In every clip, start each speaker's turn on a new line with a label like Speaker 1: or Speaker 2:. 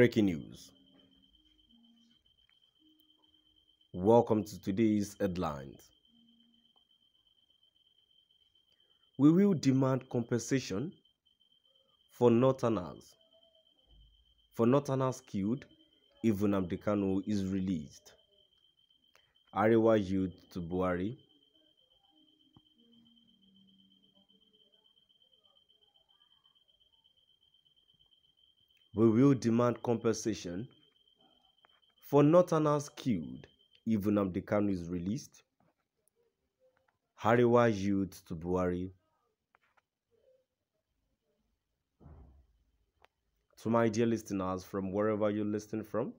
Speaker 1: Breaking news. Welcome to today's headlines. We will demand compensation for Northerners. For Northerners killed if Nnamdi Kanu is released. Arewa youth to Buhari. We will demand compensation for Northerners killed if Nnamdi Kanu is released. Arewa youth to Buhari. To my dear listeners from wherever you're listening from,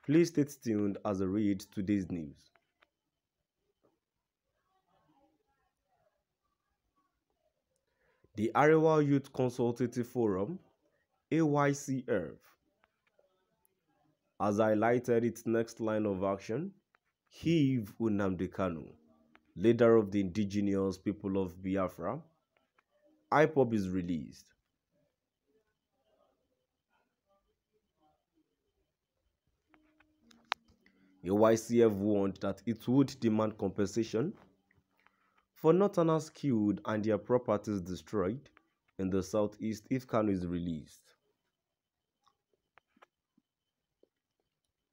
Speaker 1: please stay tuned as I read today's news. The Arewa Youth Consultative Forum, AYCF, has highlighted its next line of action, Heave Nnamdi Kanu, leader of the indigenous people of Biafra. IPOB is released. AYCF warned that it would demand compensation for Northerners killed and their properties destroyed in the southeast if Kanu is released.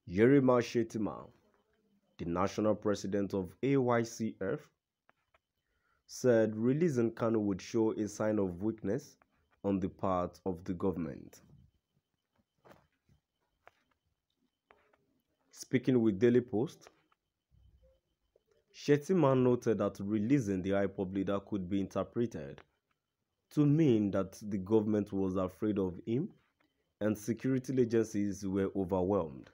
Speaker 1: Yerima Shetima, the national president of AYCF, said releasing Kanu would show a sign of weakness on the part of the government. Speaking with Daily Post, Shetima noted that releasing the IPOB leader could be interpreted to mean that the government was afraid of him and security agencies were overwhelmed.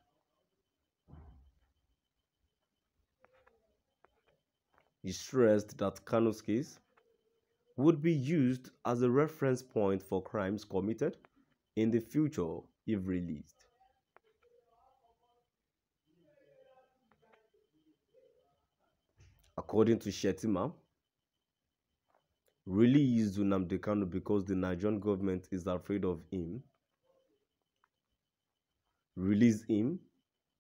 Speaker 1: He stressed that Kanu's case would be used as a reference point for crimes committed in the future if released. According to Shetima, release Nnamdi Kanu because the Nigerian government is afraid of him. Release him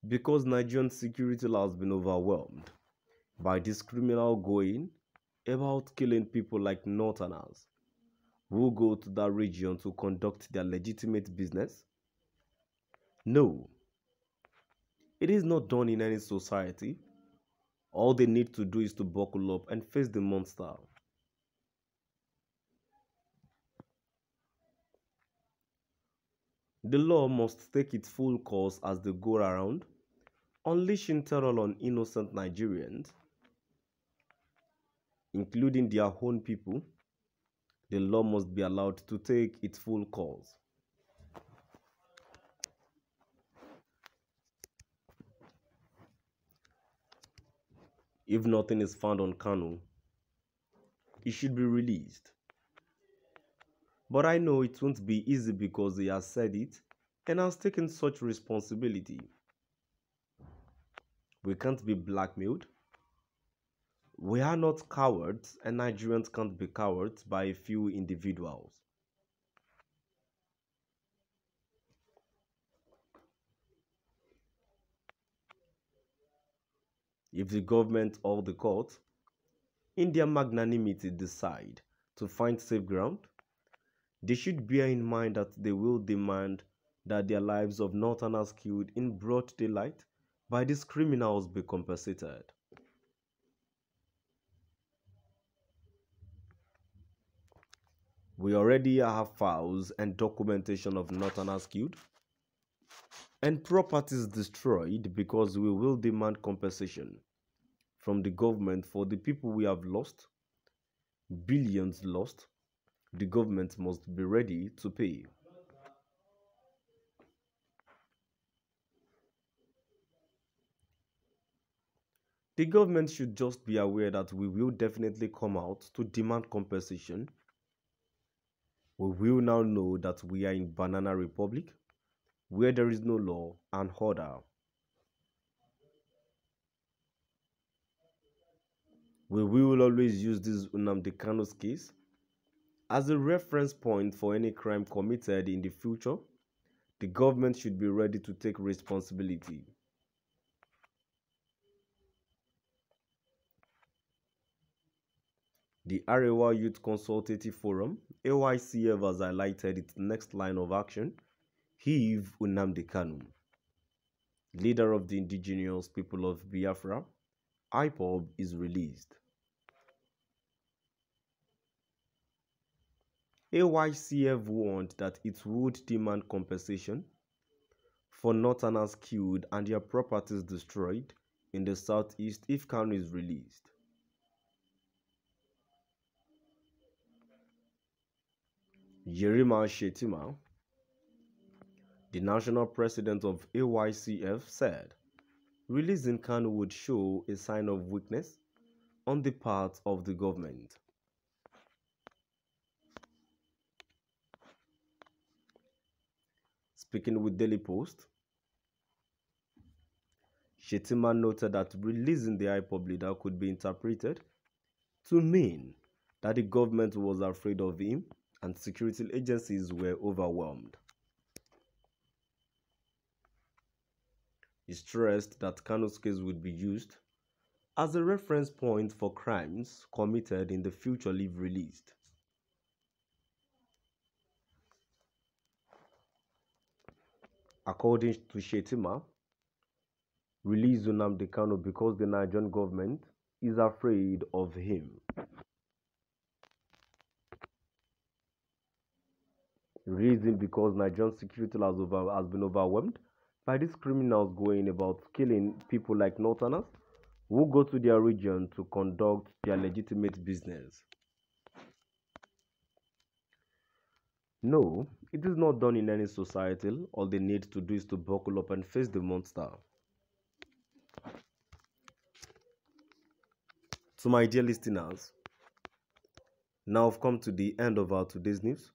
Speaker 1: because Nigerian security has been overwhelmed by this criminal going about killing people like Northerners who go to that region to conduct their legitimate business. No, it is not done in any society. All they need to do is to buckle up and face the monster. The law must take its full course as they go around, unleashing terror on innocent Nigerians, including their own people. The law must be allowed to take its full course. If nothing is found on Kanu, he should be released. But I know it won't be easy because he has said it and has taken such responsibility. We can't be blackmailed. We are not cowards, and Nigerians can't be cowards by a few individuals. If the government or the court, in their magnanimity, decide to find safe ground, they should bear in mind that they will demand that their lives of Northerners killed in broad daylight by these criminals be compensated. We already have files and documentation of Northerners killed and properties destroyed because we will demand compensation from the government for the people we have lost, billions lost. The government must be ready to pay. The government should just be aware that we will definitely come out to demand compensation. We will now know that we are in Banana Republic, where there is no law and order. We will always use this Nnamdi Kanu's case as a reference point for any crime committed in the future The government should be ready to take responsibility. The Arewa Youth Consultative Forum, AYCF, has highlighted its next line of action: heave Nnamdi Kanu, leader of the indigenous people of Biafra, IPOB, is released. AYCF warned that it would demand compensation for Northerners killed and their properties destroyed in the southeast if Kanu is released. Yerima Shetima, the national president of AYCF, said releasing Kanu would show a sign of weakness on the part of the government. Speaking with Daily Post, Shetima noted that releasing the IPOB leader could be interpreted to mean that the government was afraid of him and security agencies were overwhelmed. He stressed that Kanu's case would be used as a reference point for crimes committed in the future if released. According to Shetima, release Nnamdi Kanu because the Nigerian government is afraid of him. Reason because Nigerian security has been overwhelmed by these criminals going about killing people like Northerners who go to their region to conduct their legitimate business. No, it is not done in any society. All they need to do is to buckle up and face the monster. To my dear listeners, now I've come to the end of our today's news.